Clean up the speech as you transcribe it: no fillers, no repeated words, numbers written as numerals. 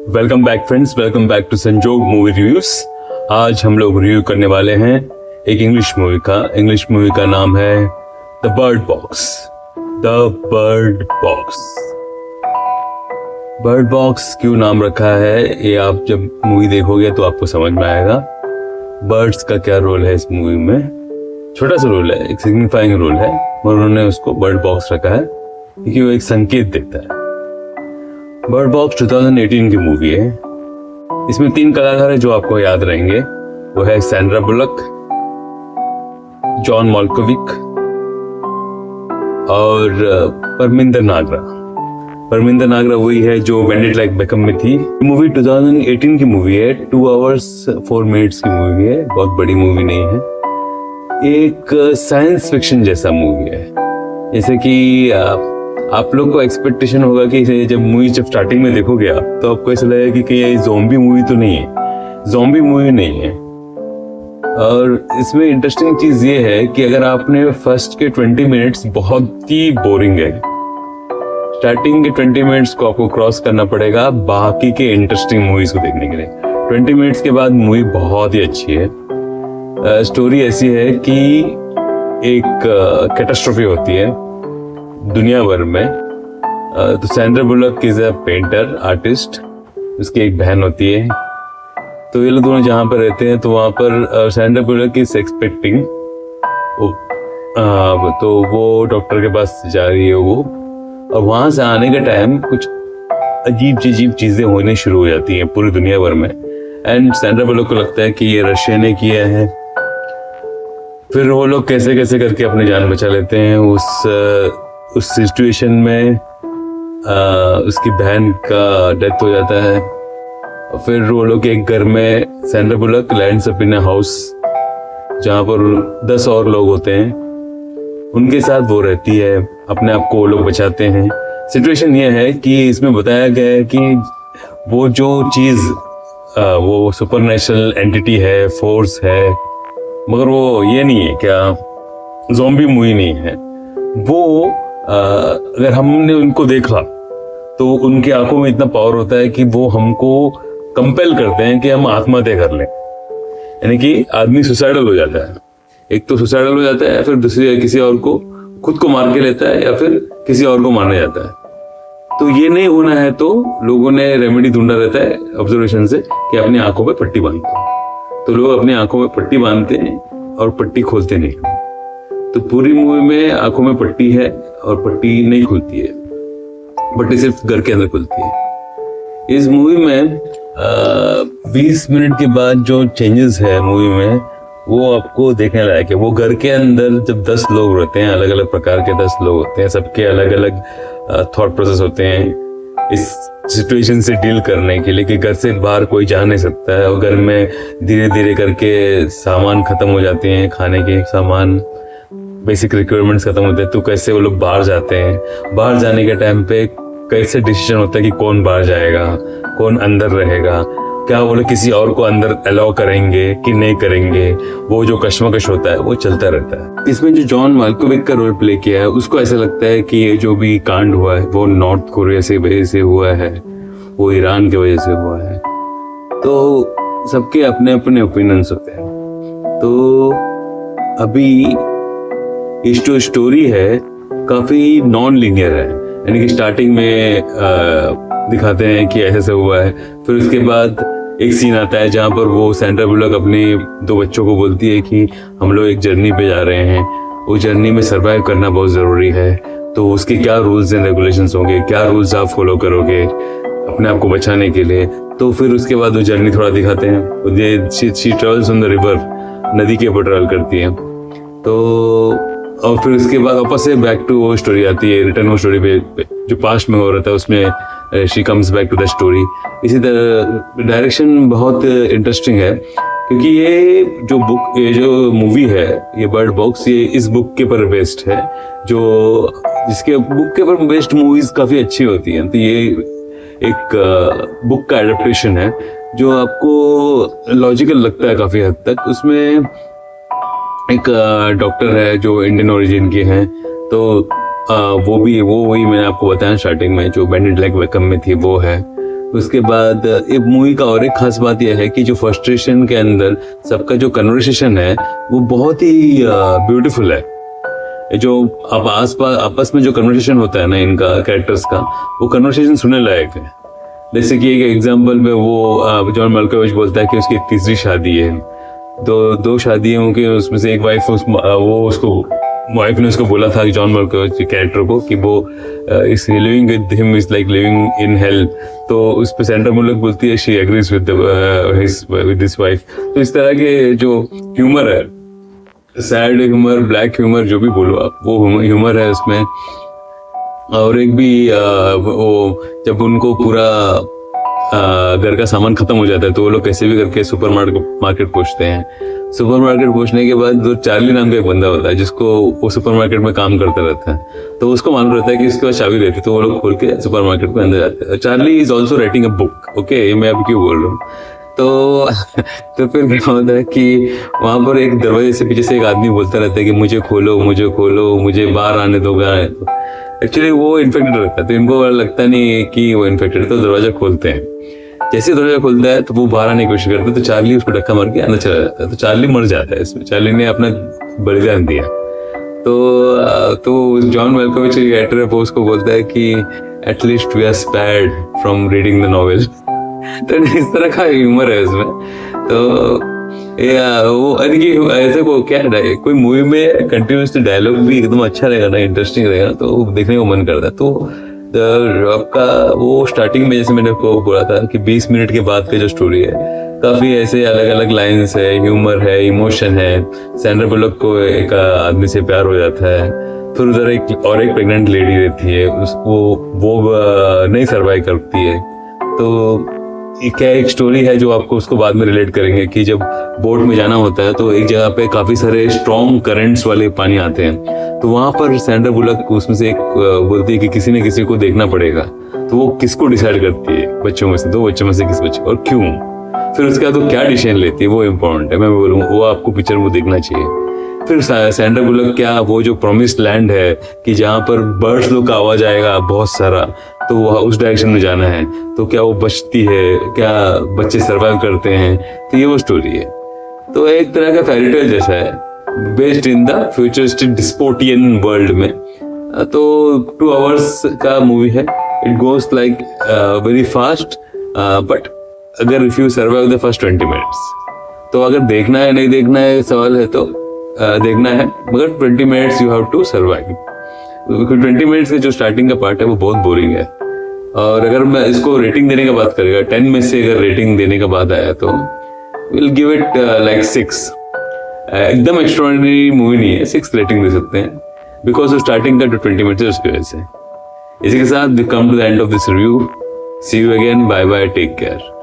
Welcome back friends, welcome back to Sanjog movie reviews. आज हम लोग रिव्यू करने वाले हैं एक इंग्लिश मूवी का नाम है the bird box. The bird box. Bird box क्यों नाम रखा है ये आप जब मूवी देखोगे तो आपको समझ में आएगा। बर्ड्स का क्या रोल है इस मूवी में। छोटा सा रोल है, एक सिग्निफाइंग रोल है, और उन्होंने उसको बर्ड बॉक्स रखा है क्योंकि वो एक संकेत देता है। बर्ड बॉक्स 2018 की मूवी है। इसमें 3 कलाकार हैं जो आपको याद रहेंगे। वो है सैंड्रा बुलक, जॉन माल्कोविक और परमिंदर नागरा। परमिंदर नागरा वही है जो बेंड इट लाइक बेकहम में थी। मूवी 2018 की मूवी है, 2 hours 4 minutes की मूवी है, बहुत बड़ी मूवी नहीं है। एक साइंस फिक्शन जैसा मूवी है। जैसे कि आप लोग को एक्सपेक्टेशन होगा कि जब स्टार्टिंग में देखोगे आप तो आपको ऐसा लगेगा कि ये ज़ॉम्बी मूवी तो नहीं है। ज़ॉम्बी मूवी नहीं है। और इसमें इंटरेस्टिंग चीज़ ये है कि अगर आपने फर्स्ट के 20 मिनट्स बहुत ही बोरिंग है, स्टार्टिंग के 20 मिनट्स को आपको क्रॉस करना पड़ेगा बाकी के इंटरेस्टिंग मूवीज को देखने के लिए। 20 मिनट्स के बाद मूवी बहुत ही अच्छी है। स्टोरी ऐसी है कि एक कैटास्ट्रोफी होती है दुनिया भर में। तो Sandra bullock is a painter artist, उसकी एक बहन होती है। तो ये लोग दोनों जहाँ पर रहते हैं तो वहाँ पर सैंड्रा बुलक इज एक्सपेक्टिंग, तो वो डॉक्टर के पास जा रही है वो। और वहाँ से आने के टाइम कुछ अजीब चीजें होने शुरू हो जाती हैं पूरी दुनिया भर में। एंड सैंड्रा बुलक को लगता है कि ये रशिया ने किया है। फिर वो लोग कैसे कैसे करके अपनी जान बचा लेते हैं। उस सिचुएशन में उसकी बहन का डेथ हो जाता है। और फिर वो लोग एक घर में Sandra bullock lands up in a house जहाँ पर 10 और लोग होते हैं। उनके साथ वो रहती है, अपने आप को वो लोग बचाते हैं। सिचुएशन ये है कि इसमें बताया गया है कि वो जो चीज़ वो सुपरनेचुरल एंटिटी है, फोर्स है, मगर वो ये नहीं है, क्या ज़ॉम्बी मूवी नहीं है वो। अगर हमने उनको देखा तो उनकी आंखों में इतना पावर होता है कि वो हमको कंपेल करते हैं कि हम आत्महत्या कर लें। यानी कि आदमी सुसाइडल हो जाता है। एक तो सुसाइडल हो जाता है, फिर दूसरी किसी और को खुद को मार के लेता है, या फिर किसी और को मारने जाता है। तो ये नहीं होना है तो लोगों ने रेमेडी ढूंढा रहता है ऑब्जर्वेशन से कि अपनी आंखों पे पट्टी बांधते। तो लोग अपनी आंखों में पट्टी बांधते हैं और पट्टी खोलते नहीं। तो पूरी मूवी में आंखों में पट्टी है और पट्टी नहीं खुलती है, पट्टी सिर्फ घर के अंदर खुलती है। इस मूवी में 20 मिनट के बाद जो चेंजेस है मूवी में वो आपको देखने लायक है। वो घर के अंदर जब 10 लोग रहते हैं, अलग अलग प्रकार के 10 लोग होते हैं, सबके अलग अलग थॉट प्रोसेस होते हैं इस सिचुएशन से डील करने के लिए कि घर से बाहर कोई जा नहीं सकता है। और घर में धीरे धीरे करके सामान खत्म हो जाते हैं, खाने के सामान, बेसिक रिक्वायरमेंट्स खत्म होते हैं। तो कैसे वो लोग बाहर जाते हैं, बाहर जाने के टाइम पे कैसे डिसीजन होता है कि कौन बाहर जाएगा, कौन अंदर रहेगा, क्या वो लोग किसी और को अंदर अलाउ करेंगे कि नहीं करेंगे। वो जो कश्मकश होता है वो चलता रहता है। इसमें जो जॉन माल्कोविक का रोल प्ले किया है उसको ऐसा लगता है कि ये जो भी कांड हुआ है वो नॉर्थ कोरिया से वजह से हुआ है, वो ईरान की वजह से हुआ है। तो सबके अपने अपने ओपिनियंस होते हैं। तो अभी ये जो स्टोरी है काफी नॉन लीनियर है। यानी कि स्टार्टिंग में दिखाते हैं कि ऐसे हुआ है, फिर उसके बाद एक सीन आता है जहाँ पर वो सैंड्रा बुलक अपने 2 बच्चों को बोलती है कि हम लोग एक जर्नी पे जा रहे हैं, वो जर्नी में सरवाइव करना बहुत ज़रूरी है। तो उसके क्या रूल्स एंड रेगुलेशंस होंगे, क्या रूल्स आप फॉलो करोगे अपने आप को बचाने के लिए। तो फिर उसके बाद वो जर्नी थोड़ा दिखाते हैं। She travels on the river, नदी के ऊपर ट्रेवल करती है। तो और फिर उसके बाद वापस से बैक टू वो स्टोरी आती है, रिटर्न वो स्टोरी पे जो पास्ट में हो रहा था उसमें she comes back to the story. इसी तरह डायरेक्शन बहुत इंटरेस्टिंग है क्योंकि ये जो मूवी है, ये बर्ड बॉक्स, ये इस बुक के ऊपर बेस्ड है। जिसके बुक के ऊपर बेस्ड मूवीज काफ़ी अच्छी होती हैं। तो ये एक बुक का एडेप्टेशन है जो आपको लॉजिकल लगता है काफ़ी हद तक। उसमें एक डॉक्टर है जो इंडियन ओरिजिन के हैं, तो वो वही मैंने आपको बताया स्टार्टिंग में, जो बेंड इट लाइक बेकहम में थी वो है। उसके बाद एक मूवी का और एक खास बात यह है कि जो फ्रस्ट्रेशन के अंदर सबका जो कन्वर्सेशन है वो बहुत ही ब्यूटीफुल है। जो अब आपस में जो कन्वर्सेशन होता है ना इनका कैरेक्टर्स का, वो कन्वर्सेशन सुनने लायक है। जैसे कि एक एग्जांपल में वो जॉन माल्कोविच बोलता है कि उसकी तीसरी शादी है, तो 2 शादियां होंगी, उसमें से एक वाइफ ने उसको बोला था जॉन माल्कोविच कैरेक्टर को कि वो इस living with him is like living in hell. तो उस पे सैंड्रा बुलक बोलती है she agrees with this wife. तो इस तरह के जो ह्यूमर है, सैड ह्यूमर, ब्लैक ह्यूमर, जो भी बोलो आप, वो ह्यूमर है उसमें। और एक भी वो जब उनको पूरा घर का सामान खत्म हो जाता है तो वो लोग कैसे भी करके सुपरमार्केट पहुंचते हैं। सुपरमार्केट पहुंचने के बाद जो चार्ली नाम का एक बंदा होता है जिसको वो सुपरमार्केट में काम करता रहता है, तो उसको मालूम रहता है कि इसके पास चाबी रहती है, तो वो लोग खोल के सुपरमार्केट में अंदर जाते हैं। Charlie is also writing a book. Okay, मैं अभी क्यों बोल रहा हूँ। तो फिर क्या होता है कि वहां पर एक दरवाजे से पीछे से एक आदमी बोलता रहता है कि मुझे खोलो, मुझे बाहर आने दो। एक्चुअली वो इन्फेक्टेड रहता है, तो इनको लगता नहीं कि वो इन्फेक्टेड है, तो दरवाजा खोलते हैं। जैसे दरवाजा खुलता है तो वो बाहर आने की कोशिश करते हैं, तो चार्ली उसको धक्का मार के अंदर चला जाता है। तो चार्ली मर जाता है इसमें, चार्ली ने अपना बलिदान दिया। तो जॉन माल्कोविच कैरेक्टर है वो उसको बोलता है कि at least we are spared from reading the novel. तो इस तरह का ह्यूमर है उसमें। तो वो ऐसे को क्या है, कोई मूवी में कंटिन्यूसली डायलॉग भी एकदम अच्छा रहेगा ना, इंटरेस्टिंग रहेगा, तो देखने को मन करता है। तो आपका वो स्टार्टिंग में जैसे मैंने आपको बोला था कि 20 मिनट के बाद का जो स्टोरी है, काफी ऐसे अलग अलग लाइन्स है, ह्यूमर है, इमोशन है। सैंड्रा बुलक को एक आदमी से प्यार हो जाता है, फिर उधर एक प्रेग्नेंट लेडी रहती है, उसको वो नहीं सर्वाइव करती है। तो क्या एक स्टोरी है जो आपको उसको बाद में रिलेट करेंगे कि जब बोट में जाना होता है तो एक जगह पे काफी सारे स्ट्रॉन्ग करंट्स वाले पानी आते हैं, तो वहां पर सैंड्रा बुलक उसमें से एक बोलती है कि किसी न किसी को देखना पड़ेगा। तो वो किसको डिसाइड करती है, बच्चों में से 2 बच्चों में से किस बच्चे, और क्यों, फिर उसके बाद वो क्या डिसीजन लेती है, वो इम्पोर्टेंट है। मैं बोलूँ वो आपको पिक्चर वो देखना चाहिए। फिर सैंड्रा बुलक क्या वो जो प्रॉमिस्ड लैंड है कि जहाँ पर बर्ड्स लोग का आवाज आएगा बहुत सारा, तो वह उस डायरेक्शन में जाना है, तो क्या वो बचती है, क्या बच्चे सर्वाइव करते हैं, तो ये वो स्टोरी है। तो एक तरह का फेरी टेल जैसा है, based in the futuristic dystopian world में। तो 2 आवर्स का मूवी है। It goes like very fast, but अगर if you survive the first 20 minutes, तो अगर देखना है नहीं देखना है सवाल है तो देखना है, मगर 20 minutes you have to survive. 20 minutes के जो स्टार्टिंग का पार्ट है वो बहुत बोरिंग है। और अगर मैं इसको रेटिंग देने का बात करेगा, 10 में से अगर रेटिंग देने का बात आया तो विल गिव इट लाइक 6। एकदम एक्स्ट्राऑर्डिनरी मूवी नहीं है, 6 रेटिंग दे सकते हैं, बिकॉज स्टार्टिंग का जो 20 मिनट्स है उसकी वजह से। इसी के साथ we come to the end of this review. See you again, bye bye, take care.